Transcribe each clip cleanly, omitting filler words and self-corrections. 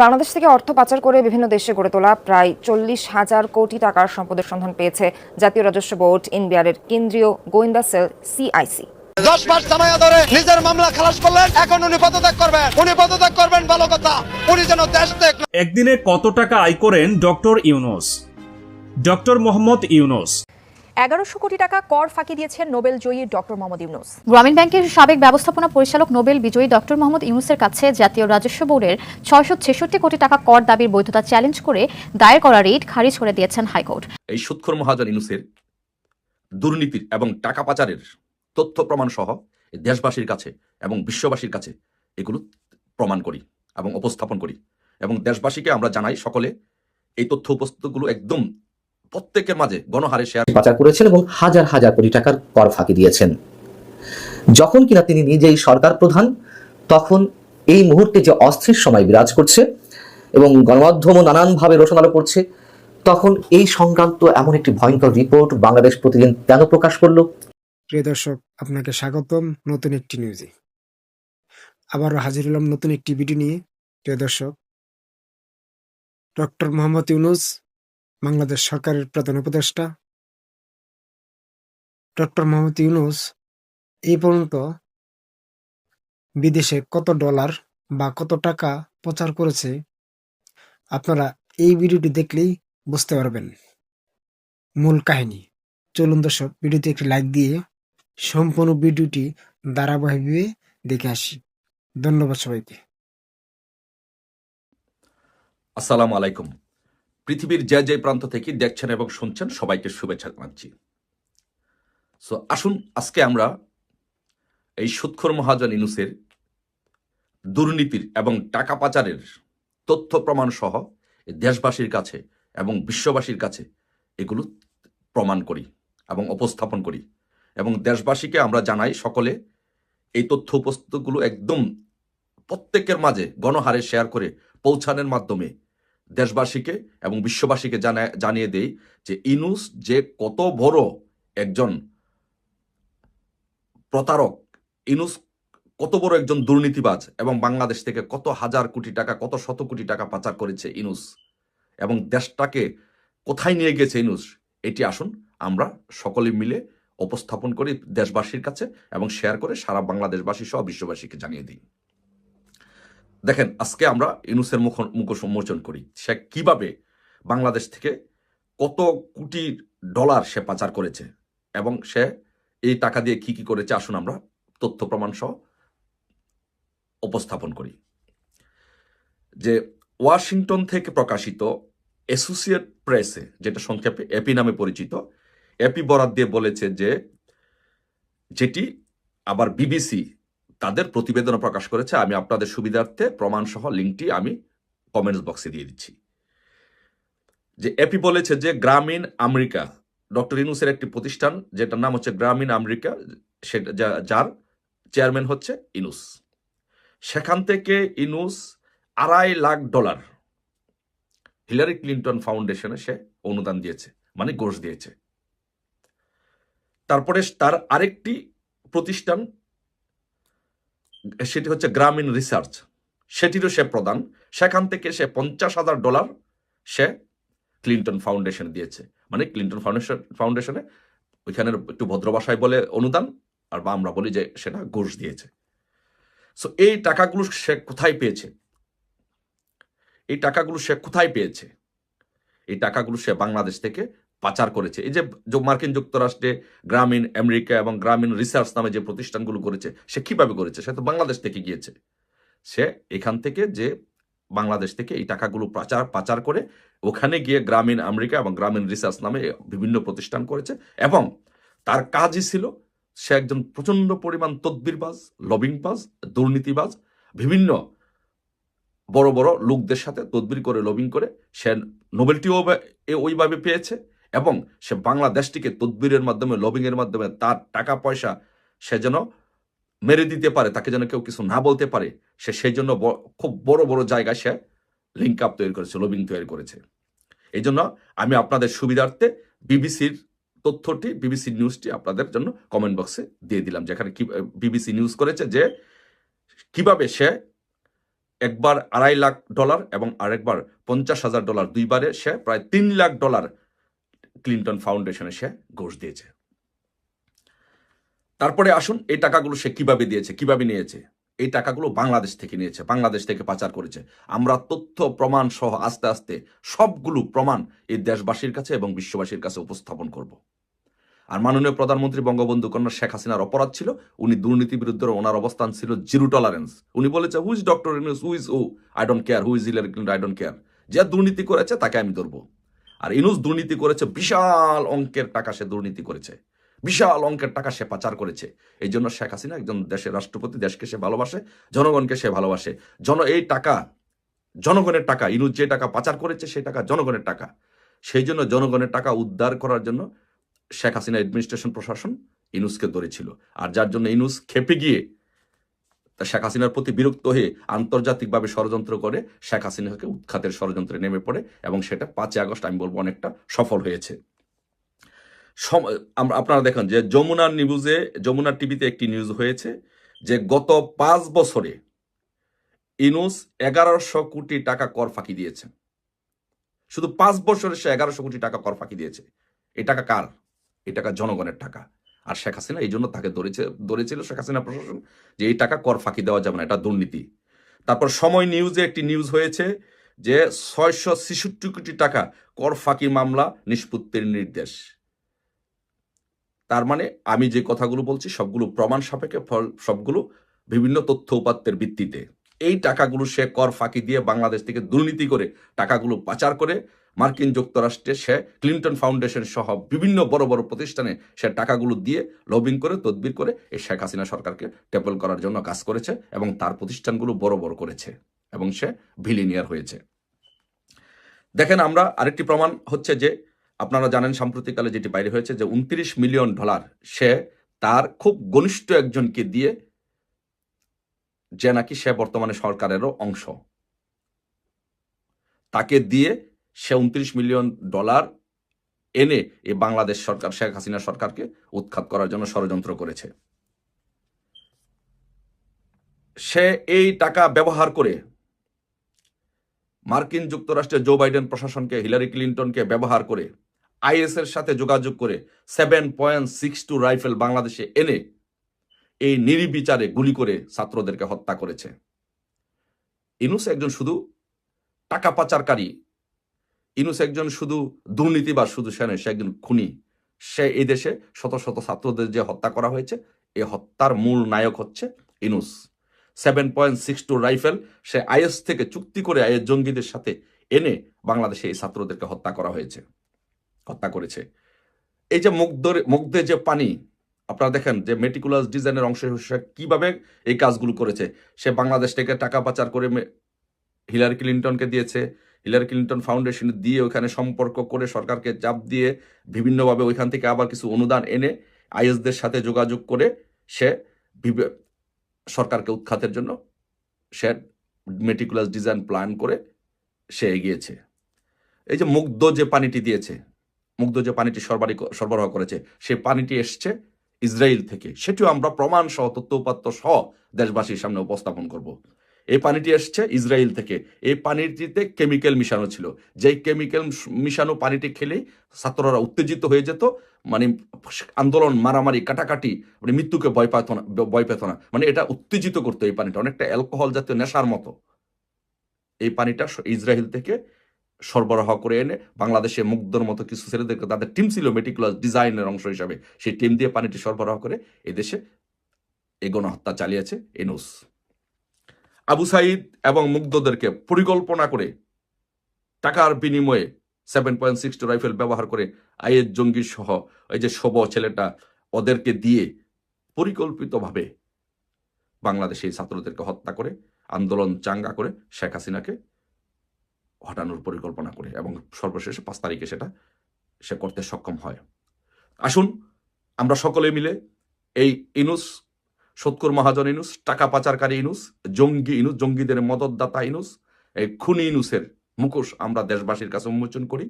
বাংলাদেশ থেকে অর্থ পাচার করে বিভিন্ন দেশে গড়ে তোলা প্রায় 40,000 কোটি টাকার সম্পদের সন্ধান পেয়েছে জাতীয় রাজস্ব বোর্ড ইনবিআরের কেন্দ্রীয় গোয়েন্দা সেল সিআইসি। 10 মাস জামায়া ধরে নিজের মামলা খালাস করলেন, এখন উনি পদত্যাগ করবেন ভালো কথা। উনি যেন দেশ দেখ। একদিনে কত টাকা আয় করেন ডক্টর ইউনূস? ডক্টর মোহাম্মদ ইউনূস 1100 কোটি টাকা কর ফাঁকি দিয়েছেন নোবেল জয়ী ডক্টর মোহাম্মদ ইউনূস। গ্রামীণ ব্যাংকের সাবেক ব্যবস্থাপনা পরিচালক নোবেল বিজয়ী ডক্টর মোহাম্মদ ইউনূসের কাছে জাতীয় রাজস্ব বোর্ডের 666 কোটি টাকা কর দাবির বৈধতা চ্যালেঞ্জ করে দায়ের করা রিট খারিজ করে দিয়েছেন হাইকোর্ট। এই সুদখোর মহাজন ইউনূসের দুর্নীতির এবং টাকা পাচারের তথ্য প্রমাণ সহ দেশবাসীর কাছে এবং বিশ্ববাসীর কাছে এগুলো প্রমাণ করি এবং উপস্থাপন করি এবং দেশবাসীকে আমরা জানাই সকলে এই তথ্য উপস্থিতগুলো একদম প্রত্যেকের মাঝে গণহারে শেয়ার পাচার করেছেন এবং হাজার হাজার কোটি টাকার কর ফাঁকি দিয়েছেন। যখন কিনা তিনি নিজেই সরকার প্রধান, তখন এই মুহূর্তে যে অস্থির সময় বিরাজ করছে এবং গণমাধ্যমও নানানভাবে রোশনালো করছে, তখন এই সংক্রান্ত এমন একটি ভয়ঙ্কর রিপোর্ট বাংলাদেশ প্রতিদিন কেন প্রকাশ করলো? প্রিয় দর্শক, আপনাকে স্বাগতম নতুন একটি নিউজে। আবারও হাজির হলাম নতুন একটি ভিডিও নিয়ে। প্রিয় দর্শক, ডক্টর মোহাম্মদ ইউনূস বাংলাদেশ সরকারের প্রধান উপদেষ্টা। ডক্টর মোহাম্মদ ইউনূস এই পর্যন্ত বিদেশে কত ডলার বা কত টাকা পাচার করেছে, আপনারা এই ভিডিওটি দেখলেই বুঝতে পারবেন মূল কাহিনী। চলুন দর্শক, ভিডিওতে একটি লাইক দিয়ে সম্পূর্ণ ভিডিওটি ধারাবাহিকভাবে দেখে আসি। ধন্যবাদ সবাইকে। আসসালামু আলাইকুম। পৃথিবীর যে প্রান্ত থেকে দেখছেন এবং শুনছেন সবাইকে শুভেচ্ছা জানাচ্ছি। সো আসুন আজকে আমরা এই সুদখোর মহাজন ইউনূসের দুর্নীতির এবং টাকা পাচারের তথ্য প্রমাণ সহ দেশবাসীর কাছে এবং বিশ্ববাসীর কাছে এগুলো প্রমাণ করি এবং উপস্থাপন করি এবং দেশবাসীকে আমরা জানাই সকলে এই তথ্য উপস্থিতগুলো একদম প্রত্যেকের মাঝে গণহারে শেয়ার করে পৌঁছানোর মাধ্যমে দেশবাসীকে এবং বিশ্ববাসীকে জানিয়ে দেই যে ইউনূস যে কত বড় একজন প্রতারক, ইউনূস কত বড় একজন দুর্নীতিবাজ এবং বাংলাদেশ থেকে কত হাজার কোটি টাকা, কত শত কোটি টাকা পাচার করেছে ইউনূস এবং দেশটাকে কোথায় নিয়ে গেছে ইউনূস, এটি আসুন আমরা সকলে মিলে উপস্থাপন করি দেশবাসীর কাছে এবং শেয়ার করে সারা বাংলাদেশবাসী সহ বিশ্ববাসীকে জানিয়ে দিই। দেখেন, আজকে আমরা ইউনূসের মুখোশ উন্মোচন করি সে কিভাবে বাংলাদেশ থেকে কত কোটি ডলার সে পাচার করেছে এবং সে এই টাকা দিয়ে কি কি করেছে। আসুন আমরা তথ্য প্রমাণ সহ উপস্থাপন করি। যে ওয়াশিংটন থেকে প্রকাশিত অ্যাসোসিয়েট প্রেসে, যেটা সংক্ষেপে এপি নামে পরিচিত, এপি বরাত দিয়ে বলেছে যে যেটি আবার বিবিসি তাদের প্রতিবেদন প্রকাশ করেছে। আমি আপনাদের সুবিধার্থে প্রমাণ সহ লিঙ্কটি আমি কমেন্টস বক্সে দিয়ে দিচ্ছি। যে এপি বলেছে যে গ্রামীণ আমেরিকা, ডক্টর ইউনূসের একটি প্রতিষ্ঠান যেটার নাম হচ্ছে গ্রামীণ আমেরিকা, সেটা যার চেয়ারম্যান হচ্ছে ইউনূস, সেখান থেকে ইউনূস $2.5 লাখ হিলারি ক্লিন্টন ফাউন্ডেশনে সে অনুদান দিয়েছে, মানে ঘোষ দিয়েছে। তারপরে তার আরেকটি প্রতিষ্ঠান, সেটি হচ্ছে গ্রামীণ রিসার্চ, সেটিরও সে প্রধান, সেখান থেকে সে $50,000 সে ক্লিন্টন ফাউন্ডেশনে দিয়েছে, মানে ক্লিন্টন ফাউন্ডেশনে ওইখানের একটু ভদ্র ভাষায় বলে অনুদান, আর বা আমরা বলি যে সেটা ঘুষ দিয়েছে। সো এই টাকাগুলো সে কোথায় পেয়েছে? এই টাকাগুলো সে বাংলাদেশ থেকে পাচার করেছে। এই যে মার্কিন যুক্তরাষ্ট্রে গ্রামীণ আমেরিকা এবং গ্রামীণ রিসার্চ নামে যে প্রতিষ্ঠানগুলো করেছে, সে কিভাবে করেছে? সে তো বাংলাদেশ থেকে গিয়েছে। সে এখান থেকে যে বাংলাদেশ থেকে এই টাকাগুলো পাচার করে ওখানে গিয়ে গ্রামীণ আমেরিকা এবং গ্রামীণ রিসার্চ নামে বিভিন্ন প্রতিষ্ঠান করেছে এবং তার কাজই ছিল সে একজন প্রচন্ড পরিমাণ তদবিরবাজ, লবিংবাজ, দুর্নীতিবাজ, বিভিন্ন বড় বড় লোকদের সাথে তদবির করে লবিং করে সে নোবেলটিও ওইভাবে পেয়েছে এবং সে বাংলাদেশটিকে তদবিরের মাধ্যমে, লবিংয়ের মাধ্যমে তার টাকা পয়সা সে যেন মেরে দিতে পারে, তাকে যেন কেউ কিছু না বলতে পারে, সে সেই জন্য খুব বড় বড় জায়গায় সে লিঙ্ক আপ তৈরি করেছে, লবিং তৈরি করেছে। এই জন্য আমি আপনাদের সুবিধার্থে বিবিসির তথ্যটি, বিবিসি নিউজটি আপনাদের জন্য কমেন্ট বক্সে দিয়ে দিলাম, যেখানে বিবিসি নিউজ করেছে যে কিভাবে সে একবার $2.5 লাখ এবং আরেকবার $50,000, দুইবারে সে প্রায় $3 লাখ ক্লিন্টন ফাউন্ডেশনে সে ঘুষ দিয়েছে। তারপরে আসুন এই টাকাগুলো সে কিভাবে দিয়েছে, কিভাবে নিয়েছে। এই টাকাগুলো বাংলাদেশ থেকে নিয়েছে, বাংলাদেশ থেকে পাচার করেছে। আমরা তথ্য প্রমাণ সহ আস্তে আস্তে সবগুলো প্রমাণ এই দেশবাসীর কাছে এবং বিশ্ববাসীর কাছে উপস্থাপন করব। আর মাননীয় প্রধানমন্ত্রী বঙ্গবন্ধু কন্যা শেখ হাসিনার অপরাধ ছিল, উনি দুর্নীতি বিরুদ্ধে ওনার অবস্থান ছিল জিরো টলারেন্স। উনি বলেছে who is doctor Yunus, who is I don't care, who is Hillary Clinton, I don't care. যে দুর্নীতি করেছে তাকে আমি ধরবো। আর ইউনূস দুর্নীতি করেছে, বিশাল অঙ্কের টাকা সে দুর্নীতি করেছে, বিশাল অঙ্কের টাকা সে পাচার করেছে। এই জন্য শেখ হাসিনা একজন দেশের রাষ্ট্রপতি, দেশকে সে ভালোবাসে, জনগণকে সে ভালোবাসে। এই টাকা জনগণের টাকা, ইউনূস যে টাকা পাচার করেছে সেই টাকা জনগণের টাকা। সেই জন্য জনগণের টাকা উদ্ধার করার জন্য শেখ হাসিনা অ্যাডমিনিস্ট্রেশন প্রশাসন ইউনূসকে ধরেছিল। আর যার জন্য ইউনূস খেপে গিয়ে শেখ হাসিনার প্রতি বিরক্ত হয়ে আন্তর্জাতিকভাবে ষড়যন্ত্র করে শেখ হাসিনাকে উৎখাতের ষড়যন্ত্রে নেমে পড়ে এবং সেটা 5 আগস্ট আমি বলবো অনেকটা সফল হয়েছে। আপনারা দেখেন যে যমুনা টিভিতে একটি নিউজ হয়েছে যে গত 5 বছরে ইউনূস 1100 কোটি টাকা কর ফাঁকি দিয়েছে। শুধু 5 বছরে সে 1100 কোটি টাকা কর ফাঁকি দিয়েছে। এই টাকা কার? এই টাকা জনগণের টাকা। আর শেখ হাসিনা এই জন্য তাকে ধরেছিল শেখ হাসিনা প্রশাসন যে এই টাকা কর ফাঁকি দেওয়া যাবে না, এটা দুর্নীতি। তারপর সময় নিউজে একটি নিউজ হয়েছে যে 666 কোটি টাকা কর ফাঁকি মামলা নিষ্পত্তির নির্দেশ। তার মানে আমি যে কথাগুলো বলছি সবগুলো প্রমাণ সাপেক্ষে, সবগুলো বিভিন্ন তথ্য উপাত্তের ভিত্তিতে। এই টাকাগুলো সে কর ফাঁকি দিয়ে বাংলাদেশ থেকে দুর্নীতি করে টাকাগুলো পাচার করে মার্কিন যুক্তরাষ্ট্রে সে ক্লিন্টন ফাউন্ডেশন সহ বিভিন্ন বড় বড় প্রতিষ্ঠানে সে টাকাগুলো দিয়ে লবিং করে তদবির করে এই শেখ হাসিনা সরকারকে টেপল করার জন্য কাজ করেছে এবং তার প্রতিষ্ঠানগুলো বড় বড় করেছে এবং সে ভিলিনিয়ার হয়েছে। দেখেন, আমরা আরেকটি প্রমাণ হচ্ছে যে আপনারা জানেন সাম্প্রতিককালে যেটি বাইরে হয়েছে যে $29 মিলিয়ন সে তার খুব ঘনিষ্ঠ একজনকে দিয়ে, যে নাকি সে বর্তমানে সরকারেরও অংশ, তাকে দিয়ে সে $29 মিলিয়ন এনে এই বাংলাদেশ সরকার শেখ হাসিনা সরকারকে উৎখাত করার জন্য ষড়যন্ত্র করেছে। সে এই টাকা ব্যবহার করে মার্কিন যুক্তরাষ্ট্রের জো বাইডেন প্রশাসনকে, হিলারি ক্লিনটনকে ব্যবহার করে আইএস এর সাথে যোগাযোগ করে 7.62 রাইফেল বাংলাদেশে এনে এই নির্বিচারে গুলি করে ছাত্রদেরকে হত্যা করেছে। ইউনূস একজন শুধু টাকা পাচারকারী, ইউনূস একজন শুধু দুর্নীতিবাজ, শুধু সে নয়, সে একজন খুনি। সে এই দেশে শত শত ছাত্রদের যে হত্যা করা হয়েছে, এই হত্যার মূল নায়ক হচ্ছে ইউনূস। 7.62 রাইফেল সে আইএস থেকে চুক্তি করে আইএস জঙ্গিদের সাথে এনে বাংলাদেশে এই ছাত্রদেরকে হত্যা করেছে। এই যে মুগ্ধে যে পানি, আপনারা দেখেন যে মেটিকুলাস ডিজাইনের অংশ হিসেবে কিভাবে এই কাজগুলো করেছে। সে বাংলাদেশ থেকে টাকা পাচার করে হিলারি ক্লিনটনকে দিয়েছে, হিলারি ক্লিনটন ফাউন্ডেশন দিয়ে ওইখানে সম্পর্ক করে সরকারকে চাপ দিয়ে বিভিন্নভাবে ওইখান থেকে আবার কিছু অনুদান এনে আইএসদের সাথে যোগাযোগ করে সে সরকারকে উৎখাতের জন্য সে মেটিকুলাস ডিজাইন প্ল্যান করে সে এগিয়েছে। এই যে মুগ্ধ যে পানিটি দিয়েছে, মুগ্ধ যে পানিটি সরবরাহ করেছে, সেই পানিটি এসছে ইসরায়েল থেকে। সেটিও আমরা প্রমাণ সহ তথ্য উপাত্ত সহ দেশবাসীর সামনে উপস্থাপন করব। এই পানিটি এসছে ইসরায়েল থেকে। এই পানিটিতে কেমিক্যাল মিশানো ছিল, যেই কেমিক্যাল মিশানো পানিটি খেলেই ছাত্ররা উত্তেজিত হয়ে যেত, মানে আন্দোলন, মারামারি, কাটাকাটি, মানে মৃত্যুকে ভয় পেত না, মানে এটা উত্তেজিত করতো। এই পানিটা অনেকটা অ্যালকোহল জাতীয় নেশার মতো। এই পানিটা ইসরায়েল থেকে সরবরাহ করে এনে বাংলাদেশে মুগ্ধর মতো কিছু ছেলেদেরকে, তাদের টিম ছিল মেটিকুলাস ডিজাইনের অংশ হিসাবে, সেই টিম দিয়ে পানিটি সরবরাহ করে এদেশে এই গণহত্যা চালিয়েছে ইউনূস। আবু সাইদ এবং মুগ্ধদেরকে পরিকল্পনা করে টাকার বিনিময়ে 7.62 রাইফেল ব্যবহার করে আইএস জঙ্গি সহ এই যে শোভ ছেলেটা, ওদেরকে দিয়ে পরিকল্পিতভাবে বাংলাদেশে এই ছাত্রদেরকে হত্যা করে আন্দোলন চাঙ্গা করে শেখ হাসিনাকে হটানোর পরিকল্পনা করে এবং সর্বশেষে 5 তারিখে সেটা সে করতে সক্ষম হয়। আসুন আমরা সকলে মিলে এই ইউনূস, সৎকুর মহাজন ইউনূস, টাকা পাচারকারী ইউনূস, জঙ্গি ইউনূস, জঙ্গিদের মদতদাতা ইউনূস, এই খুনি ইউনূসের মুখোশ আমরা দেশবাসীর কাছে উন্মোচন করি।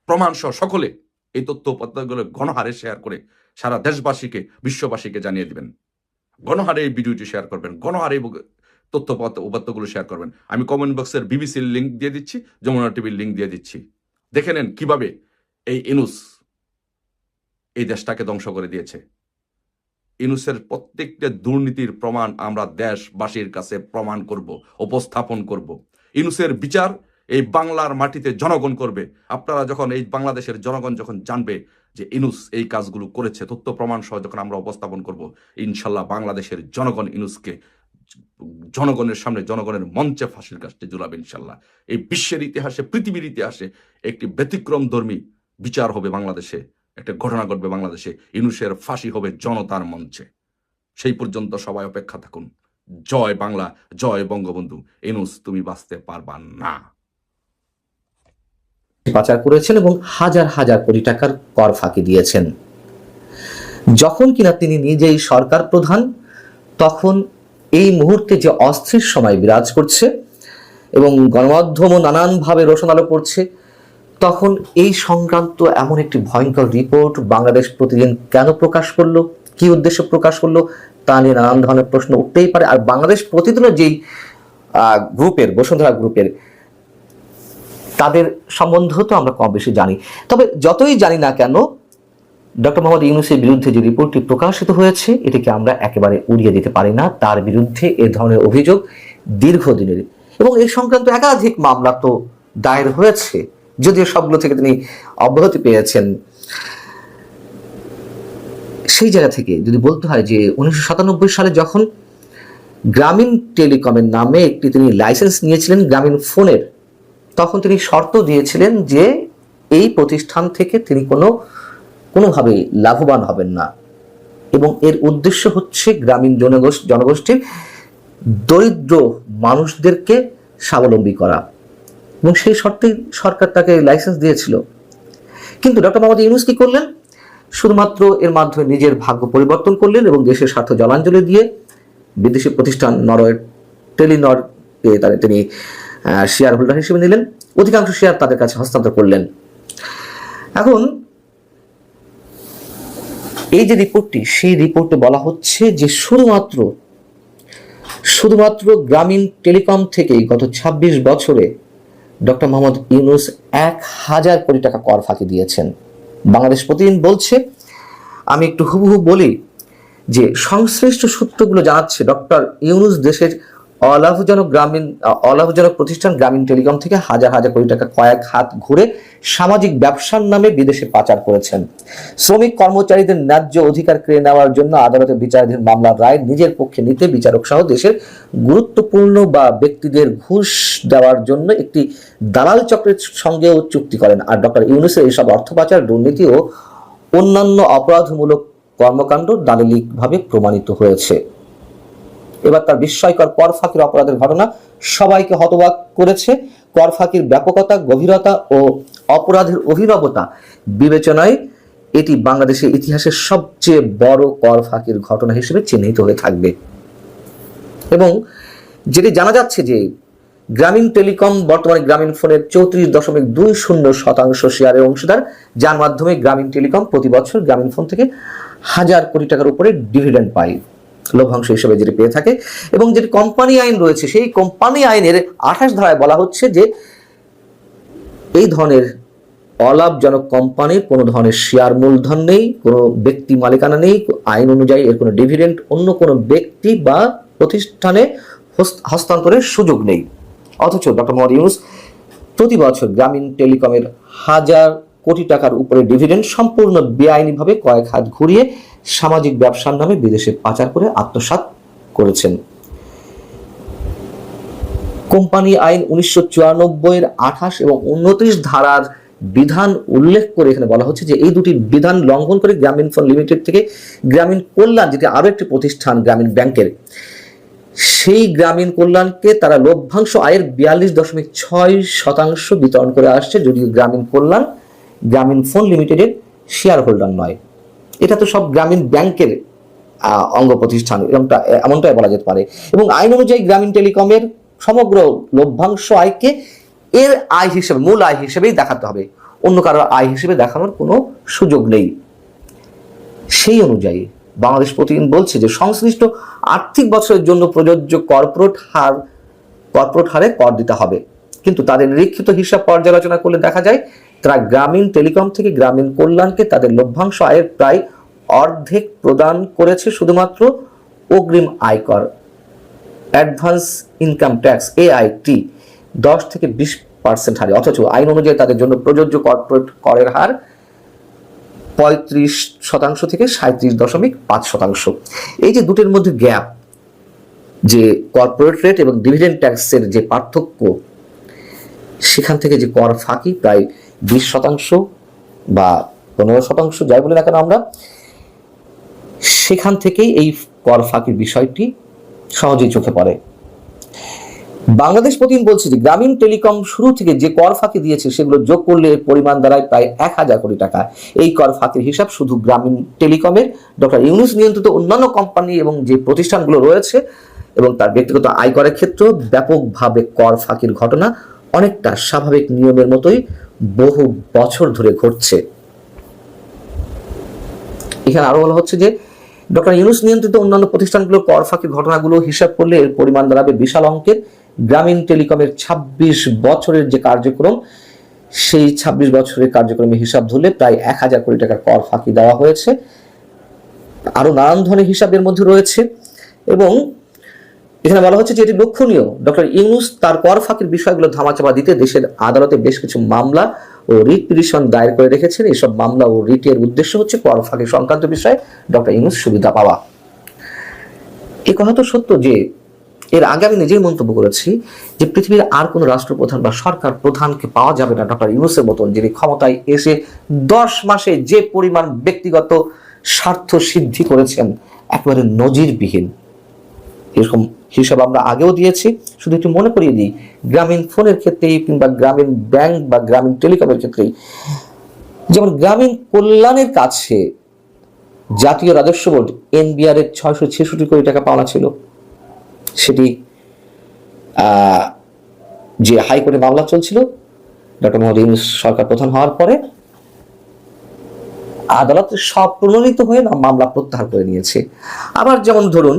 প্রমাণ সহ সকলে এই তথ্য উপাত্তগুলো গণহারে শেয়ার করে সারা দেশবাসীকে, বিশ্ববাসীকে জানিয়ে দিবেন। গণহারে এই ভিডিওটি শেয়ার করবেন, গণহারে উপাত্তগুলো শেয়ার করবেন। আমি কমেন্ট বক্সের বিবিসির লিঙ্ক দিয়ে দিচ্ছি, যমুনা টিভির লিঙ্ক দিয়ে দিচ্ছি। দেখে নেন কিভাবে এই ইউনূস এই দেশটাকে ধ্বংস করে দিয়েছে। ইউনূসের প্রত্যেকটা দুর্নীতির প্রমাণ আমরা দেশবাসীর কাছে প্রমাণ করব, উপস্থাপন করব। ইউনূসের বিচার এই বাংলার মাটিতে জনগণ করবে। আপনারা যখন, এই বাংলাদেশের জনগণ যখন জানবে যে ইউনূস এই কাজগুলো করেছে, তথ্য প্রমাণ সহ যখন আমরা উপস্থাপন করব, ইনশাল্লাহ বাংলাদেশের জনগণ ইউনূসকে জনগণের সামনে, জনগণের মঞ্চে ফাঁসির কাস্টে ঝুলাবে ইনশাল্লাহ। এই বিশ্বের ইতিহাসে, পৃথিবীর ইতিহাসে একটি ব্যতিক্রম ধর্মী বিচার হবে বাংলাদেশে, একটা ঘটনা ঘটবে বাংলাদেশে। ইউনূসের ফাঁসি হবে জনতার মঞ্চে। সেই পর্যন্ত সবাই অপেক্ষা থাকুন। জয় বাংলা, জয় বঙ্গবন্ধু। ইউনূস, তুমি বাঁচতে পারবা না। পাচার করেছেন এবং হাজার হাজার কোটি টাকার কর ফাঁকি দিয়েছেন। যখন কিনা তিনি নিজেই সরকার প্রধান, তখন এই মুহূর্তে যে অস্থির সময় বিরাজ করছে এবং গণমাধ্যমও নানানভাবে রোশন আলো পড়ছে, তখন এই সংক্রান্ত এমন একটি ভয়ঙ্কর রিপোর্ট বাংলাদেশ প্রতিদিন কেন প্রকাশ করলো, কি উদ্দেশ্যে প্রকাশ করলো, তা নিয়ে নানান ধরনের প্রশ্ন উঠতেই পারে। আর বাংলাদেশ প্রতিদিনের যেই গ্রুপের, বসুন্ধরা গ্রুপের, তাদের সম্বন্ধেও তো আমরা কম বেশি জানি। তবে যতই জানি না কেন, ডক্টর মোহাম্মদ ইউনূসের বিরুদ্ধে যে রিপোর্টটি প্রকাশিত হয়েছে, এটিকে আমরা একেবারে উড়িয়ে দিতে পারি না। তার বিরুদ্ধে এ ধরনের অভিযোগ দীর্ঘদিনের এবং এই সংক্রান্ত একাধিক মামলা তো দায়ের হয়েছে, যদিও সবগুলো থেকে তিনি অব্যাহতি পেয়েছেন। সেই জায়গা থেকে যদি বলতে হয় যে 1997 সালে যখন গ্রামীণ টেলিকমের নামে একটি তিনি লাইসেন্স নিয়েছিলেন গ্রামীণ ফোনের, তখন তিনি শর্ত দিয়েছিলেন যে এই প্রতিষ্ঠান থেকে তিনি কোনোভাবেই লাভবান হবেন না, এবং এর উদ্দেশ্য হচ্ছে গ্রামীণ জনগোষ্ঠীর দরিদ্র মানুষদেরকে স্বাবলম্বী করা, এবং সেই শর্তেই সরকার তাকে লাইসেন্স দিয়েছিল। কিন্তু ডক্টর মোহাম্মদ ইউনূস কি করলেন? শুধুমাত্র এর মাধ্যমে নিজের ভাগ্য পরিবর্তন করলেন এবং দেশের স্বার্থ জলাঞ্জলি দিয়ে বিদেশি প্রতিষ্ঠান নরওয়ের টেলিনরকে তিনি শেয়ার হোল্ডার হিসেবে নিলেন, অধিকাংশ শেয়ার তাদের কাছে হস্তান্তর করলেন। এখন এই যে রিপোর্টটি, সেই রিপোর্টে বলা হচ্ছে যে শুধুমাত্র গ্রামীণ টেলিকম থেকেই গত 26 বছরে ডক্টর মোহাম্মদ ইউনূস 1000 কোটি টাকা কর ফাঁকি দিয়েছেন। বাংলাদেশ প্রতিদিন বলছে, আমি একটু হুবহু বলি, যে সংশ্লিষ্ট সূত্রগুলো জানাচ্ছে ডক্টর ইউনূস দেশের অলাভজনক প্রতিষ্ঠান গ্রামীণ টেলিকম থেকে হাজার হাজার কোটি টাকা কয়েক হাত ঘুরে সামাজিক ব্যবসার নামে বিদেশে পাচার করেছেন। শ্রমিক কর্মচারীদের ন্যায্য অধিকার কেড়ে নেওয়ার জন্য আদালতে বিচারাধীন মামলার রায় নিজের পক্ষে নিতে বিচারক সহ দেশের গুরুত্বপূর্ণ বা ব্যক্তিদের ঘুষ দেওয়ার জন্য একটি দালাল চক্রের সঙ্গেও চুক্তি করেন। আর ডক্টর ইউনূসের এইসব অর্থ পাচার, দুর্নীতি ও অন্যান্য অপরাধমূলক কর্মকাণ্ড দালিলিকভাবে প্রমাণিত হয়েছে। এবার তার বিস্ময়কর কর ফাঁকির অপরাধের ঘটনা সবাইকে হতবাক করেছে। কর ফাঁকির ব্যাপকতা, গভীরতা ও অপরাধের অভিনবতা বিবেচনায় এটি বাংলাদেশের ইতিহাসের সবচেয়ে বড় কর ফাঁকির ঘটনা হিসেবে চিহ্নিত হয়ে থাকবে। এবং যেটি জানা যাচ্ছে যে গ্রামীণ টেলিকম বর্তমানে গ্রামীণ ফোনের 34.20% শেয়ারের অংশীদার, যার মাধ্যমে গ্রামীণ টেলিকম প্রতি বছর গ্রামীণ ফোন থেকে 1000 কোটি টাকার উপরে ডিভিডেন্ড পায়, লভ্যাংশ হিসেবে যেটি পেয়ে থাকে। এবং যেটি কোম্পানি আইন রয়েছে, সেই কোম্পানি আইনের 28 ধারায় বলা হচ্ছে যে এই ধরনের অলাভজনক কোম্পানির কোনো ধরনের শেয়ার মূলধন নেই, কোনো ব্যক্তি মালিকানা নেই, আইন অনুযায়ী এর কোনো ডিভিডেন্ড অন্য কোনো ব্যক্তি বা প্রতিষ্ঠানে হস্তান্তরের সুযোগ নেই। অথচ ডক্টর মোহাম্মদ ইউনূস প্রতি বছর গ্রামীণ টেলিকমের 1000 কোটি টাকার উপরে ডিভিডেন্ড সম্পূর্ণ বেআইনিভাবে কয়েক হাত ঘুরিয়ে সামাজিক ব্যবসার নামে বিদেশে পাচার করে আত্মসাৎ করেছেন। কোম্পানি আইন 1994 এর 28 এবং 29 ধারার বিধান উল্লেখ করে এখানে বলা হচ্ছে যে এই দুটি বিধান লঙ্ঘন করে গ্রামীণ ফোন লিমিটেড থেকে গ্রামীণ কল্যাণ, যেটি আরো একটি প্রতিষ্ঠান গ্রামীণ ব্যাংকের, সেই গ্রামীণ কল্যাণকে তারা লভ্যাংশ আয়ের 42.6% বিতরণ করে আসছে, যদিও গ্রামীণ কল্যাণ গ্রামীণ ফোন লিমিটেডের শেয়ার হোল্ডার নয়। এটা তো সব গ্রামীণ ব্যাংকের অঙ্গ প্রতিষ্ঠান, এমনটাই বলা যেতে পারে। এবং আইন অনুযায়ী গ্রামীণ টেলিকমের সমগ্র লভ্যাংশ আয়কে এর আয় হিসেবে, মূল আয় হিসেবেই দেখাতে হবে, অন্য কারোর আয় হিসেবে দেখানোর কোনো সুযোগ নেই। সেই অনুযায়ী বাংলাদেশ প্রতিদিন বলছে যে সংশ্লিষ্ট আর্থিক বছরের জন্য প্রযোজ্য কর্পোরেট হারে কর দিতে হবে, কিন্তু তাদের নিরীক্ষিত হিসাব পর্যালোচনা করলে দেখা যায় তারা গ্রামীণ টেলিকম থেকে গ্রামীণ কল্যাণকে তাদের লভ্যাংশ আয়ের প্রায় অর্ধেক প্রদান করেছে শুধুমাত্র অগ্রিম আয়কর, অ্যাডভান্স ইনকাম ট্যাক্স AIT 10 থেকে 20% হারে, অথচ আইন অনুযায়ী তাদের জন্য প্রযোজ্য কর্পোরেট করের হার 35% থেকে 37.5%। এই যে দুটোর মধ্যে গ্যাপ, যে কর্পোরেট রেট এবং ডিভিডেন্ড ট্যাক্সের যে পার্থক্য, সেখান থেকে যে কর ফাঁকি প্রায় 20% বা 15% যাই বলি না কেন আমরা, সেখান থেকেই এই কর ফাঁকির বিষয়টি সহজেই চোখে পড়ে। বাংলাদেশ প্রতিদিন বলছে যে গ্রামীণ টেলিকম শুরু থেকে যে কর ফাঁকি দিয়েছে সেগুলো যোগ করলে এর পরিমাণ দাঁড়ায় প্রায় 1000 কোটি টাকা। এই কর ফাঁকির হিসাব শুধু গ্রামীণ টেলিকমের ডক্টর ইউনূস নিয়ন্ত্রিত অন্যান্য কোম্পানি এবং যে প্রতিষ্ঠানগুলো রয়েছে এবং তার ব্যক্তিগত আয়করের ক্ষেত্রেও ব্যাপকভাবে কর ফাঁকির ঘটনা অনেকটা স্বাভাবিক নিয়মের মতোই বহু বছর ধরে ঘটছে। এখানে আরো বলা হচ্ছে যে ডক্টর ইউনূস নিয়ন্ত্রিত অন্যান্য প্রতিষ্ঠানগুলোর কর ফাঁকির ঘটনাগুলো হিসাব করলে এর পরিমাণ দাঁড়াবে বিশাল অঙ্কের। গ্রামীণ টেলিকমের 26 বছরের যে কার্যক্রম, সেই 26 বছরের কার্যক্রমের হিসাব ধরলে প্রায় 1000 কোটি টাকার কর ফাঁকি দেওয়া হয়েছে। আরো নানান ধরনের হিসাবের মধ্যে রয়েছে এবং এখানে বলা হচ্ছে যে এটি লক্ষণীয়, ডক্টর ইউনূস তার কর ফাঁকির বিষয়গুলো ধামাচাপা দিতে দেশের আদালতে বেশ কিছু মামলা ও রিট পিটিশন দায়ের করে রেখেছেন। এইসব মামলা ও রিটের উদ্দেশ্য হচ্ছে কর ফাঁকি সংক্রান্ত বিষয়ে ডক্টর ইউনূস সুবিধা পাওয়া। এই কথা তো সত্য যে এর আগে আমি নিজেই মন্তব্য করেছি যে পৃথিবীর আর কোনো রাষ্ট্রপ্রধান বা সরকার প্রধানকে পাওয়া যাবে না ডক্টর ইউনূসের মতন, যিনি ক্ষমতায় এসে 10 মাসে যে পরিমাণ ব্যক্তিগত স্বার্থ সিদ্ধি করেছেন একেবারে নজিরবিহীন। এরকম হিসাব আমরা আগেও দিয়েছি, শুধু একটু মনে করিয়ে দিই, গ্রামীণ ফোনের ক্ষেত্রেই কিংবা গ্রামীণ ব্যাংক বা গ্রামীণ টেলিকমের ক্ষেত্রেই, যেমন গ্রামীণ কল্যাণের কাছে জাতীয় রাজস্ব বোর্ড NBR এর 666 কোটি টাকা পাওনা ছিল। সেটি যে হাইকোর্টে মামলা চলছিল ডক্টর মোহাম্মদ ইউনূস সরকার প্রধান হওয়ার পরে, আদালত সব প্রণোদিত হয়ে মামলা প্রত্যাহার করে নিয়েছে। আবার যেমন ধরুন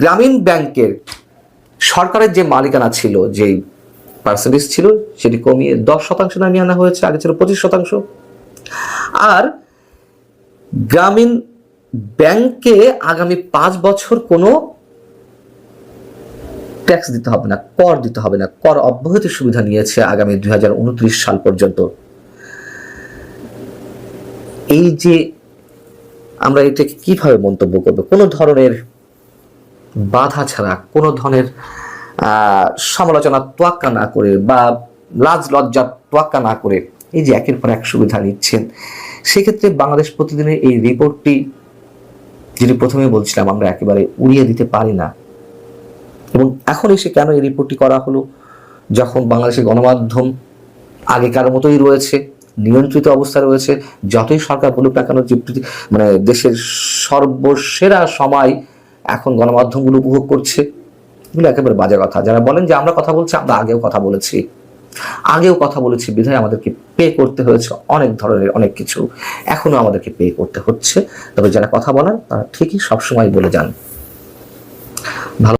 গ্রামীণ ব্যাংকের সরকারের যে মালিকানা ছিল, যে পার্সেন্টেজ ছিল, সেটি কমিয়ে 10% নামিয়ে আনা হয়েছে, আগে ছিল 25%। আর গ্রামীণ ব্যাংকে আগামী 5 বছর কোনো ট্যাক্স দিতে হবে না, কর দিতে হবে না, কর অব্যাহতির সুবিধা নিয়েছে আগামী 2029 সাল পর্যন্ত। এই যে আমরা এটাকে কিভাবে মন্তব্য করবো, কোনো ধরনের বাধা ছাড়া, কোনো ধরনের সমালোচনা তোয়াক্কা না করে বা লাজ লজ্জা তোয়াক্কা না করে এই যে একের পর এক সুবিধা নিচ্ছেন, সেক্ষেত্রে বাংলাদেশ প্রতিদিনের এই রিপোর্টটি, যেটি প্রথমে বলছিলাম, আমরা একেবারে উড়িয়ে দিতে পারি না। এবং এখন এসে কেন এই রিপোর্টটি করা হলো, যখন বাংলাদেশের গণমাধ্যম আগেকার মতোই রয়েছে, নিয়ন্ত্রিত অবস্থা রয়েছে, যতই সরকার বলুক না কেন, যে মানে দেশের সর্বসেরা সময় এখন গণমাধ্যমগুলো উপভোগ করছে, এগুলো একেবারে বাজে কথা। যারা বলেন যে আমরা কথা বলছি, আমরা আগেও কথা বলেছি বিধায় আমাদেরকে পে করতে হয়েছে অনেক ধরনের অনেক কিছু, এখনো আমাদেরকে পে করতে হচ্ছে। তবে যারা কথা বলেন তারা ঠিকই সবসময় বলে যান।